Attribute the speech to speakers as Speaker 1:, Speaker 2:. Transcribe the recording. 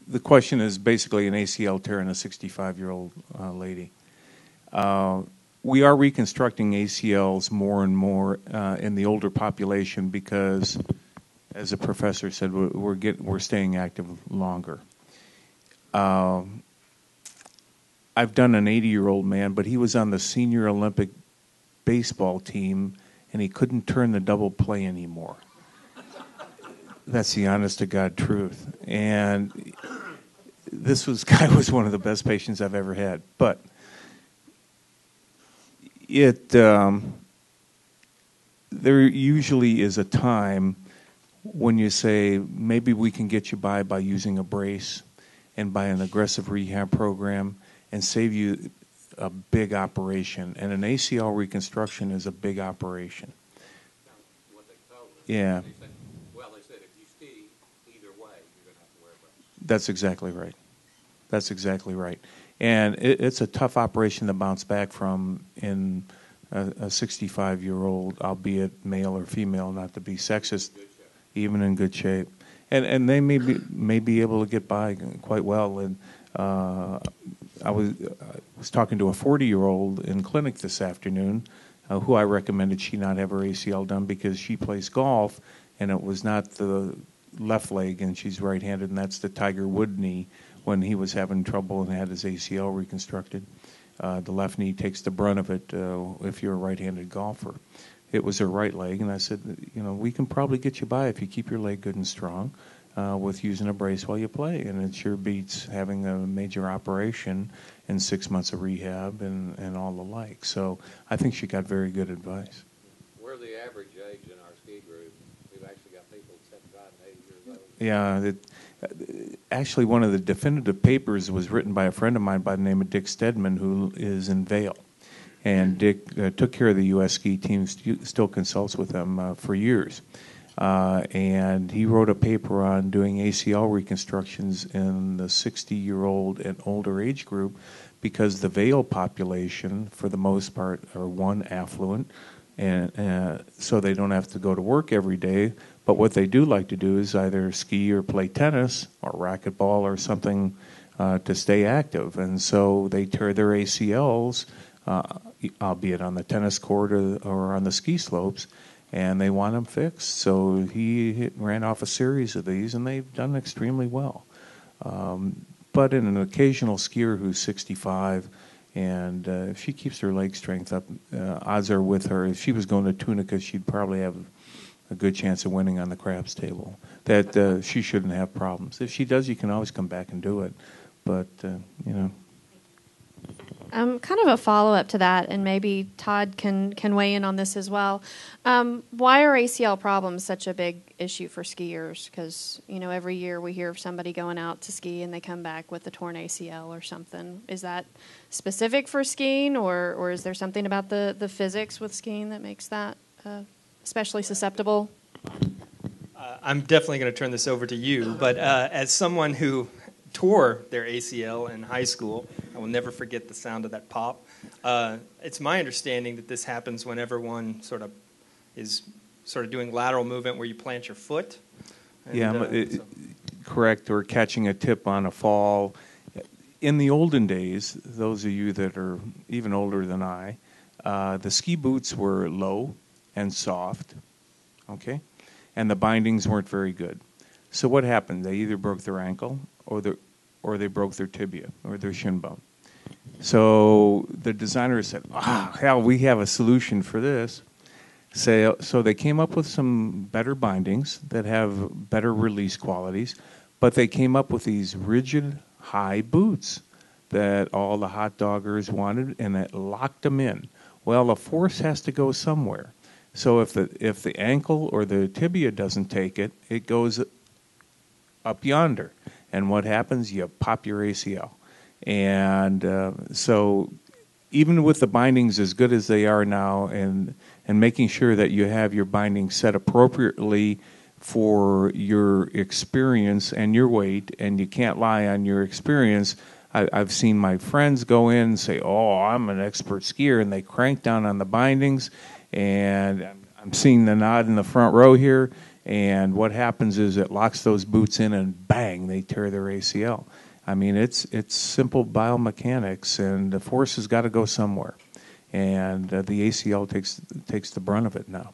Speaker 1: the question is basically an ACL tear in a 65-year-old lady. We are reconstructing ACLs more and more in the older population because, as the professor said, we're staying active longer. I've done an 80-year-old man, but he was on the senior Olympic baseball team, and he couldn't turn the double play anymore. That's the honest-to-God truth. And this guy was one of the best patients I've ever had. But there usually is a time when you say, maybe we can get you by using a brace and by an aggressive rehab program and save you a big operation. And an ACL reconstruction is a big operation.
Speaker 2: What they told us.
Speaker 1: Yeah.
Speaker 2: They said if you ski, either way, you're going to have to wear a brace.
Speaker 1: That's exactly right. That's exactly right. And it's a tough operation to bounce back from in a 65-year-old, albeit male or female, not to be sexist, even in good shape. And they may be able to get by quite well. And I was talking to a 40-year-old in clinic this afternoon who I recommended she not have her ACL done because she plays golf, and it was not the left leg, and she's right-handed, and that's the Tiger Wood knee when he was having trouble and had his ACL reconstructed. The left knee takes the brunt of it if you're a right-handed golfer. It was her right leg, and I said, we can probably get you by if you keep your leg good and strong with using a brace while you play, and it sure beats having a major operation and 6 months of rehab and all the like. So I think she got very good advice.
Speaker 2: We're the average age in our ski group. We've actually got people 75 and 80 years old.
Speaker 1: Yeah, actually one of the definitive papers was written by a friend of mine by the name of Dick Stedman, who is in Vail. And Dick took care of the U.S. ski team, still consults with them for years. And he wrote a paper on doing ACL reconstructions in the 60-year-old and older age group because the Vail population, for the most part, are affluent, and so they don't have to go to work every day. But what they do like to do is either ski or play tennis or racquetball or something to stay active. And so they tear their ACLs, albeit on the tennis court or on the ski slopes, and they want them fixed. So he ran off a series of these, and they've done extremely well. But in an occasional skier who's 65, and if she keeps her leg strength up, odds are with her. If she was going to Tunica, she'd probably have a good chance of winning on the craps table. That she shouldn't have problems. If she does, you can always come back and do it. But,
Speaker 3: Kind of a follow-up to that, and maybe Todd can weigh in on this as well. Why are ACL problems such a big issue for skiers? Because, every year we hear of somebody going out to ski and they come back with a torn ACL or something. Is that specific for skiing, or is there something about the physics with skiing that makes that especially susceptible?
Speaker 4: I'm definitely going to turn this over to you, but as someone who tore their ACL in high school, I will never forget the sound of that pop. It's my understanding that this happens whenever one is doing lateral movement where you plant your foot. And,
Speaker 1: correct, or catching a tip on a fall. In the olden days, those of you that are even older than I, the ski boots were low and soft, okay? And the bindings weren't very good. So what happened? They either broke their ankle or they broke their tibia or their shin bone. So the designers said, hell, we have a solution for this. So they came up with some better bindings that have better release qualities, but they came up with these rigid, high boots that all the hot doggers wanted, and that locked them in. Well, the force has to go somewhere. So if the ankle or the tibia doesn't take it, it goes up yonder. And what happens? You pop your ACL. And so even with the bindings as good as they are now, and making sure that you have your bindings set appropriately for your experience and your weight, and you can't lie on your experience. I've seen my friends go in and say, I'm an expert skier, and they crank down on the bindings, and I'm seeing the nod in the front row here, And what happens is it locks those boots in, and bang, they tear their ACL. I mean, it's simple biomechanics, and the force has got to go somewhere. And the ACL takes the brunt of it now.